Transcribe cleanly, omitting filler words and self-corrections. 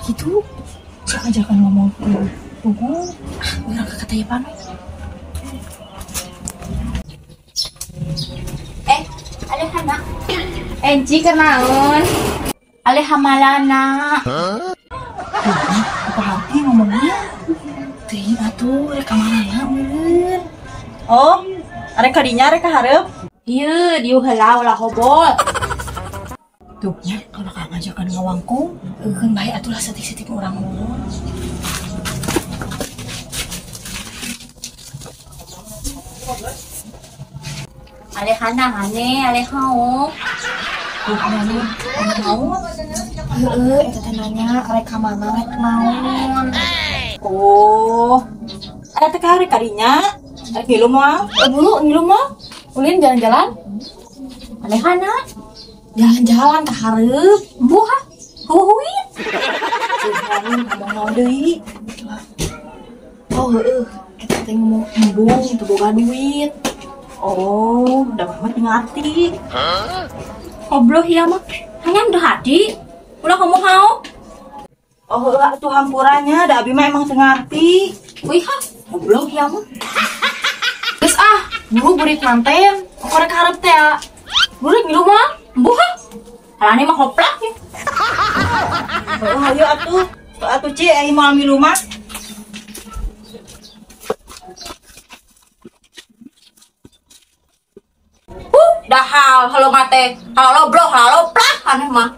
gitu. Sok aja kan ngomong tunggu. Biar kata ya pan. Alehana. Enci kenaon. Alehamalana. Apa hati ngomongnya? Teuing atuh rek kamarana ulun. Oh, arek kadinya arek kahareup. Ieu dieu heula ulah hobol. Tuh nya kalau Kang ngajakan ngawangkung, eukeun bae atuh lah setik-setik urang ulun. Alehana hane alehau. Namun, naon? Heeh, eta teh nanya arek ka mana rek naon. Oh. Eta teh arek kadinya. Arek ngilu moal. Bulu ngilu moal. Ulin jalan-jalan. Alehana. Jalan-jalan ka hareup. Embuh ha. Huhuin. Ngomong naon deui. Oh, heeh. Eta teh ngomong embung teu boga duit. Oh, udah banget ngerti. Obloh ya mah. Hanya udah hati. Ulah kamu hau. Oh, tuh hampurannya, da abi mah emang teu ngarti. Wih ha. Goblok ya mah. Geus buru burik manten. Korek hareup teh. Burik di rumah. Embuh ha. Alani mah hoplak ya. Oh, ayo atuh. Atuh Ci, ai moal milu mah. Dahal halo mate. Halo blok, halo plak aneh mah.